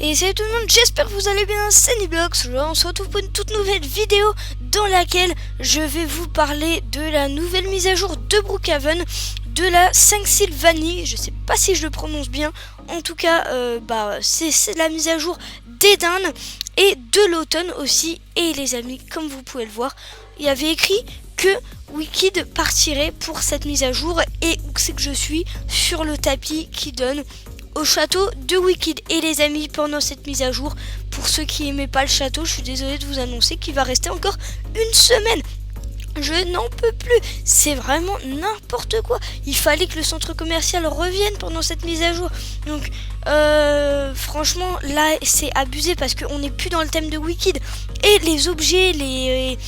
Et salut tout le monde, j'espère que vous allez bien, c'est Niblox. On se retrouve pour une toute nouvelle vidéo dans laquelle je vais vous parler de la nouvelle mise à jour de Brookhaven, de la 5 Sylvanie, je sais pas si je le prononce bien, en tout cas c'est la mise à jour des dindes et de l'automne aussi. Et les amis, comme vous pouvez le voir, il y avait écrit que Wicked partirait pour cette mise à jour, et où c'est que je suis sur le tapis qui donne au château de Wicked. Et les amis, pendant cette mise à jour, pour ceux qui aimaient pas le château, je suis désolée de vous annoncer qu'il va rester encore une semaine. Je n'en peux plus, c'est vraiment n'importe quoi. Il fallait que le centre commercial revienne pendant cette mise à jour. Donc franchement là c'est abusé, parce qu'on n'est plus dans le thème de Wicked. Et les objets, les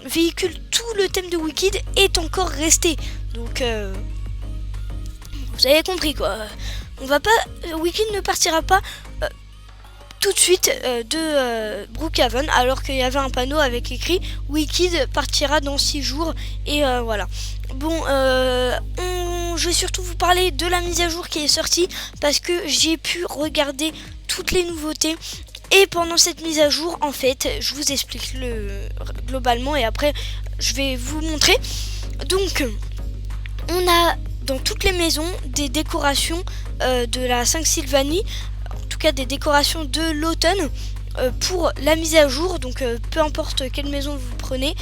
véhicules, tout le thème de Wicked est encore resté. Donc vous avez compris quoi. On va pas, Wicked ne partira pas tout de suite de Brookhaven, alors qu'il y avait un panneau avec écrit Wicked partira dans 6 jours. Et voilà. Bon, je vais surtout vous parler de la mise à jour qui est sortie, parce que j'ai pu regarder toutes les nouveautés. Et pendant cette mise à jour, en fait, je vous explique globalement, et après je vais vous montrer. Donc on a dans toutes les maisons des décorations de la 5 Sylvanie, en tout cas des décorations de l'automne pour la mise à jour. Donc peu importe quelle maison vous prenez,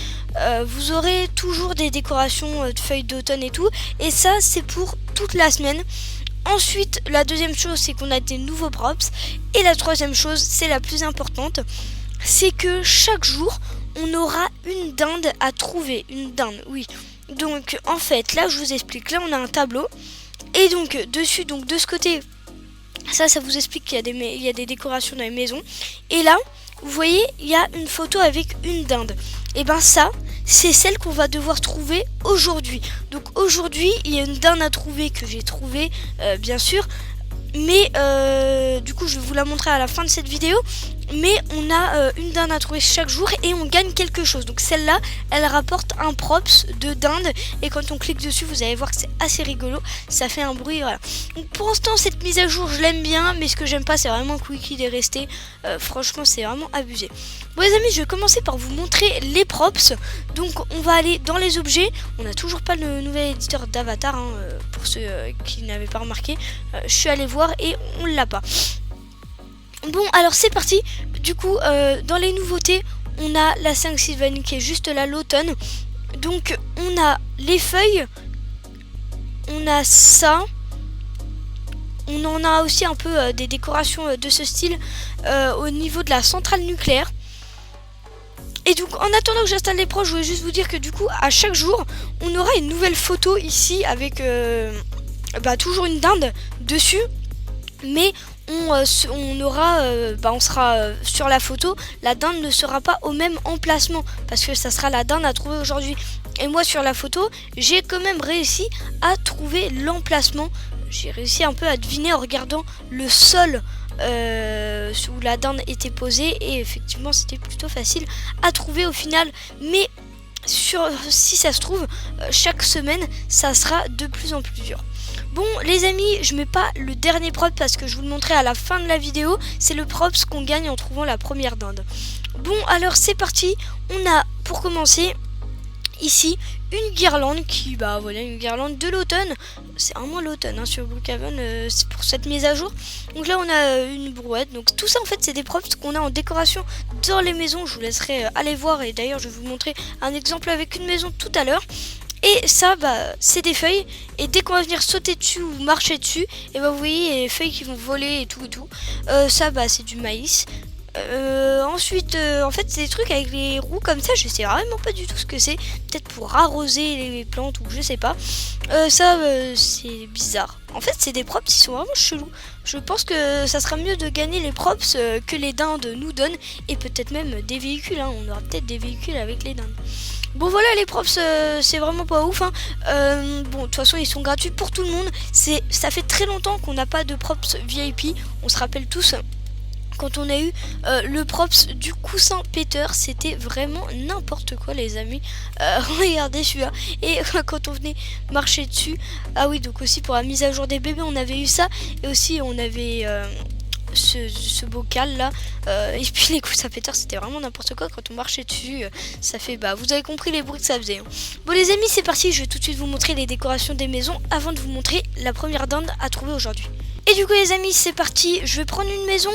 vous aurez toujours des décorations de feuilles d'automne et tout, et ça c'est pour toute la semaine. Ensuite, la deuxième chose, c'est qu'on a des nouveaux props, et la troisième chose, c'est la plus importante, c'est que chaque jour on aura une dinde à trouver. Une dinde, oui. Donc en fait là je vous explique, là on a un tableau, et donc dessus, donc de ce côté, ça vous explique qu'il y a des décorations dans les maisons. Et là vous voyez, il y a une photo avec une dinde. Et ben ça, c'est celle qu'on va devoir trouver aujourd'hui. Donc aujourd'hui il y a une dinde à trouver que j'ai trouvée bien sûr, mais du coup je vais vous la montrer à la fin de cette vidéo. Mais on a une dinde à trouver chaque jour, et on gagne quelque chose. Donc celle-là, elle rapporte un props de dinde, et quand on clique dessus, vous allez voir que c'est assez rigolo, ça fait un bruit, voilà. Donc pour l'instant cette mise à jour je l'aime bien, mais ce que j'aime pas c'est vraiment que Wicked est resté. Franchement c'est vraiment abusé. Bon les amis, je vais commencer par vous montrer les props. Donc on va aller dans les objets. On n'a toujours pas le nouvel éditeur d'avatar, hein, pour ceux qui n'avaient pas remarqué. Je suis allé voir et on l'a pas. Bon alors c'est parti. Du coup dans les nouveautés, on a la 5 Sylvanie qui est juste là, l'automne. Donc on a les feuilles, on a ça, on en a aussi un peu des décorations de ce style au niveau de la centrale nucléaire. Et donc en attendant que j'installe les props, je voulais juste vous dire que du coup à chaque jour on aura une nouvelle photo ici avec toujours une dinde dessus. Mais on sera sur la photo, la dinde ne sera pas au même emplacement, parce que ça sera la dinde à trouver aujourd'hui. Et moi sur la photo, j'ai quand même réussi à trouver l'emplacement. J'ai réussi un peu à deviner en regardant le sol où la dinde était posée, et effectivement c'était plutôt facile à trouver au final. Mais si ça se trouve, chaque semaine ça sera de plus en plus dur. Bon les amis, je mets pas le dernier prop parce que je vous le montrerai à la fin de la vidéo. C'est le props qu'on gagne en trouvant la première dinde. Bon alors c'est parti. On a pour commencer ici une guirlande qui, voilà, une guirlande de l'automne. C'est vraiment l'automne, hein, sur Brookhaven, c'est pour cette mise à jour. Donc là on a une brouette. Donc tout ça en fait c'est des props qu'on a en décoration dans les maisons. Je vous laisserai aller voir, et d'ailleurs je vais vous montrer un exemple avec une maison tout à l'heure. Et ça c'est des feuilles, et dès qu'on va venir sauter dessus ou marcher dessus, et vous voyez les feuilles qui vont voler et tout et tout. Ça c'est du maïs. Ensuite en fait c'est des trucs avec les roues comme ça, je sais vraiment pas du tout ce que c'est. Peut-être pour arroser les plantes, ou je sais pas. C'est bizarre. En fait c'est des props qui sont vraiment chelous. Je pense que ça sera mieux de gagner les props que les dindes nous donnent, et peut-être même des véhicules, hein. On aura peut-être des véhicules avec les dindes. Bon voilà, les props c'est vraiment pas ouf, hein. Bon de toute façon ils sont gratuits pour tout le monde. Ça fait très longtemps qu'on n'a pas de props VIP. On se rappelle tous quand on a eu le props du coussin péteur, c'était vraiment n'importe quoi les amis. Regardez celui-là. Et quand on venait marcher dessus, ah oui, donc aussi pour la mise à jour des bébés on avait eu ça. Et aussi on avait ce bocal là. Et puis les coups à pétard, c'était vraiment n'importe quoi quand on marchait dessus. Ça fait, vous avez compris les bruits que ça faisait. Hein. Bon les amis, c'est parti, je vais tout de suite vous montrer les décorations des maisons avant de vous montrer la première dinde à trouver aujourd'hui. Et du coup les amis, c'est parti, je vais prendre une maison.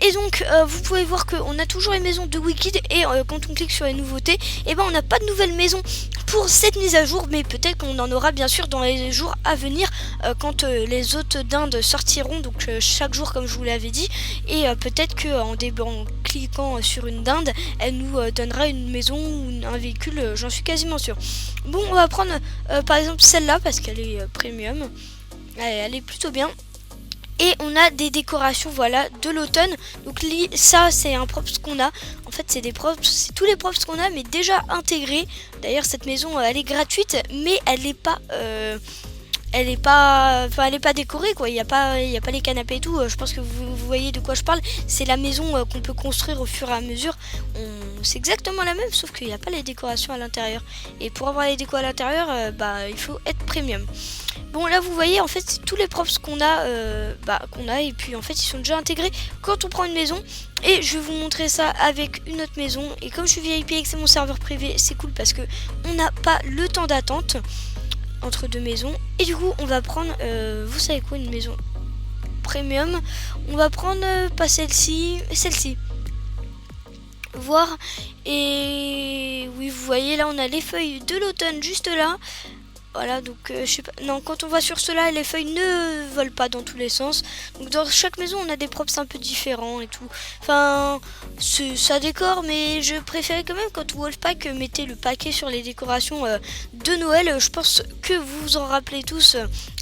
Et donc vous pouvez voir qu'on a toujours les maisons de Wicked. Et quand on clique sur les nouveautés, on n'a pas de nouvelles maisons pour cette mise à jour. Mais peut-être qu'on en aura bien sûr dans les jours à venir, quand les autres dindes sortiront. Donc chaque jour comme je vous l'avais dit. Et peut-être qu'en cliquant sur une dinde, elle nous donnera une maison ou un véhicule, j'en suis quasiment sûre. Bon, on va prendre par exemple celle-là parce qu'elle est premium. Elle est plutôt bien. Et on a des décorations, voilà, de l'automne. Donc ça, c'est un props qu'on a. En fait, c'est des props, c'est tous les props qu'on a, mais déjà intégrés. D'ailleurs, cette maison, elle est gratuite, mais elle n'est pas... elle est pas décorée quoi, il y a pas les canapés et tout. Je pense que vous voyez de quoi je parle. C'est la maison qu'on peut construire au fur et à mesure. C'est exactement la même, sauf qu'il n'y a pas les décorations à l'intérieur. Et pour avoir les décos à l'intérieur, il faut être premium. Bon là vous voyez en fait c'est tous les props qu'on a, et puis en fait ils sont déjà intégrés quand on prend une maison. Et je vais vous montrer ça avec une autre maison. Et comme je suis VIP et que c'est mon serveur privé, c'est cool parce que on n'a pas le temps d'attente entre deux maisons. Et du coup on va prendre, vous savez quoi, une maison premium. On va prendre pas celle-ci, celle-ci. Voir. Et oui vous voyez là on a les feuilles de l'automne juste là. Voilà, donc je sais pas. Non, quand on va sur cela, les feuilles ne volent pas dans tous les sens. Donc dans chaque maison, on a des props un peu différents et tout. Enfin, ça décore, mais je préférais quand même quand Wolfpack mettait le paquet sur les décorations de Noël. Je pense que vous vous en rappelez tous.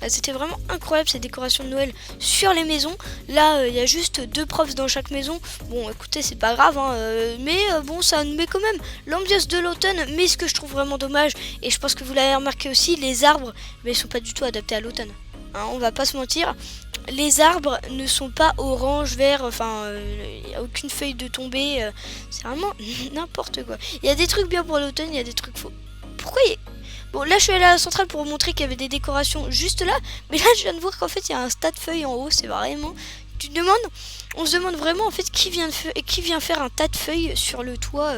C'était vraiment incroyable ces décorations de Noël sur les maisons. Là, il y a juste 2 props dans chaque maison. Bon, écoutez, c'est pas grave, hein, mais bon, ça met quand même l'ambiance de l'automne. Mais ce que je trouve vraiment dommage, et je pense que vous l'avez remarqué aussi, les arbres, mais ils sont pas du tout adaptés à l'automne. Hein, on va pas se mentir. Les arbres ne sont pas orange, vert, enfin, il n'y a aucune feuille de tomber. C'est vraiment n'importe quoi. Il y a des trucs bien pour l'automne, il y a des trucs faux. Pourquoi Bon, là, je suis allée à la centrale pour vous montrer qu'il y avait des décorations juste là. Mais là, je viens de voir qu'en fait, il y a un tas de feuilles en haut. C'est vraiment... On se demande vraiment, en fait, qui vient faire un tas de feuilles sur le toit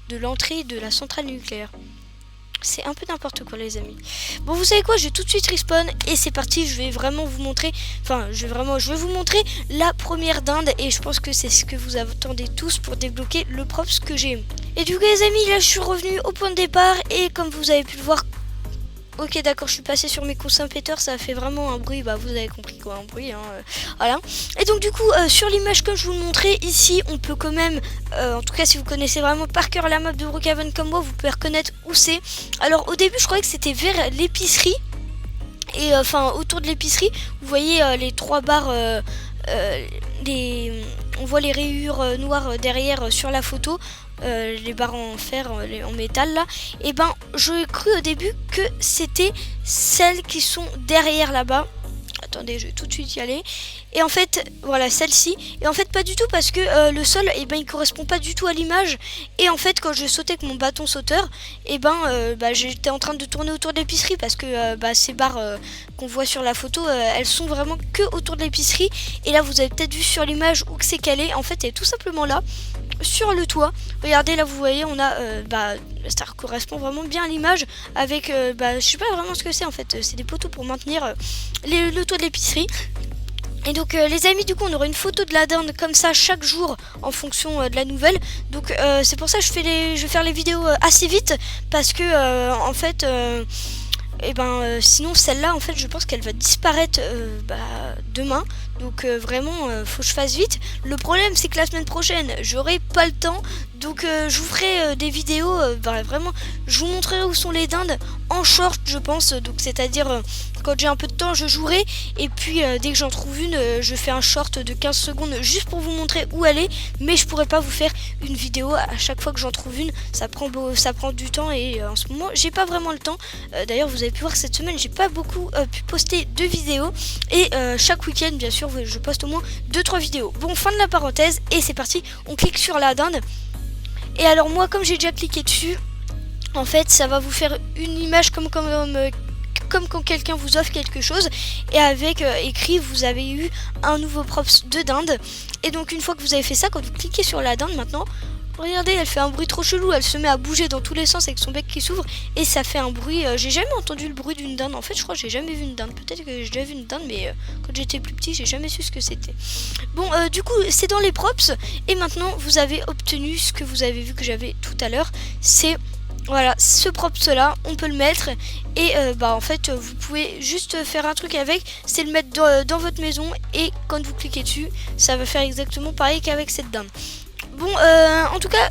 de l'entrée de la centrale nucléaire. C'est un peu n'importe quoi les amis. Bon vous savez quoi, je vais tout de suite respawn et c'est parti, je vais vraiment vous montrer, je vais vous montrer la première dinde et je pense que c'est ce que vous attendez tous pour débloquer le props que j'ai. Et du coup les amis, là je suis revenu au point de départ et comme vous avez pu le voir, ok d'accord, je suis passé sur mes coussins péteurs, ça a fait vraiment un bruit, vous avez compris quoi, un bruit, hein, voilà. Et donc du coup, sur l'image que je vous montrais ici, on peut quand même, en tout cas si vous connaissez vraiment par cœur la map de Brookhaven comme moi, vous pouvez reconnaître où c'est. Alors au début je croyais que c'était vers l'épicerie, et autour de l'épicerie, vous voyez les 3 barres, on voit les rayures noires derrière sur la photo. Les barres en fer, en métal là, et je cru au début que c'était celles qui sont derrière là-bas. Attendez, je vais tout de suite y aller. Et en fait, voilà, celle-ci. Et en fait, pas du tout parce que le sol, il correspond pas du tout à l'image. Et en fait, quand je sautais avec mon bâton sauteur, j'étais en train de tourner autour de l'épicerie parce que ces barres qu'on voit sur la photo, elles sont vraiment que autour de l'épicerie. Et là, vous avez peut-être vu sur l'image où c'est calé. En fait, elle est tout simplement là, sur le toit. Regardez, là, vous voyez, on a, ça correspond vraiment bien à l'image avec, je sais pas vraiment ce que c'est en fait. C'est des poteaux pour maintenir le toit de l'épicerie. Et donc les amis, du coup on aura une photo de la dinde comme ça chaque jour en fonction de la nouvelle. Donc c'est pour ça que je vais faire les vidéos assez vite parce que en fait sinon celle-là en fait je pense qu'elle va disparaître demain. Donc vraiment faut que je fasse vite. Le problème c'est que la semaine prochaine j'aurai pas le temps. Donc je vous ferai des vidéos, vraiment je vous montrerai où sont les dindes en short je pense. Donc c'est à dire quand j'ai un peu de temps je jouerai. Et puis dès que j'en trouve une je fais un short de 15 secondes juste pour vous montrer où elle est. Mais je pourrais pas vous faire une vidéo à chaque fois que j'en trouve une. Ça prend du temps et en ce moment j'ai pas vraiment le temps. D'ailleurs vous avez pu voir que cette semaine j'ai pas beaucoup pu poster de vidéos. Et chaque week-end bien sûr je poste au moins 2-3 vidéos. Bon, fin de la parenthèse et c'est parti, on clique sur la dinde. Et alors moi comme j'ai déjà cliqué dessus, en fait ça va vous faire une image comme comme quand quelqu'un vous offre quelque chose et avec écrit vous avez eu un nouveau props de dinde. Et donc une fois que vous avez fait ça, quand vous cliquez sur la dinde maintenant, regardez, elle fait un bruit trop chelou, elle se met à bouger dans tous les sens avec son bec qui s'ouvre et ça fait un bruit, j'ai jamais entendu le bruit d'une dinde. En fait je crois que j'ai jamais vu une dinde, peut-être que j'ai déjà vu une dinde, mais quand j'étais plus petit j'ai jamais su ce que c'était. Bon du coup c'est dans les props et maintenant vous avez obtenu ce que vous avez vu que j'avais tout à l'heure, c'est voilà ce props là, on peut le mettre et en fait vous pouvez juste faire un truc avec, c'est le mettre dans votre maison et quand vous cliquez dessus ça va faire exactement pareil qu'avec cette dinde. Bon, en tout cas,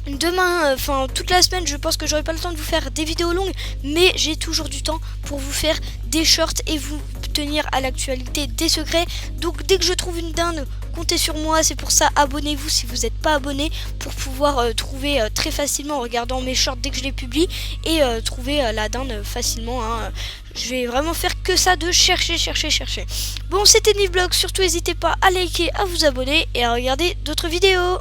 demain, toute la semaine, je pense que j'aurai pas le temps de vous faire des vidéos longues, mais j'ai toujours du temps pour vous faire des shorts et vous tenir à l'actualité des secrets. Donc, dès que je trouve une dinde, comptez sur moi. C'est pour ça, abonnez-vous si vous n'êtes pas abonné pour pouvoir trouver très facilement en regardant mes shorts dès que je les publie et trouver la dinde facilement. Hein. Je vais vraiment faire que ça de chercher. Bon, c'était Nivblog, surtout n'hésitez pas à liker, à vous abonner et à regarder d'autres vidéos.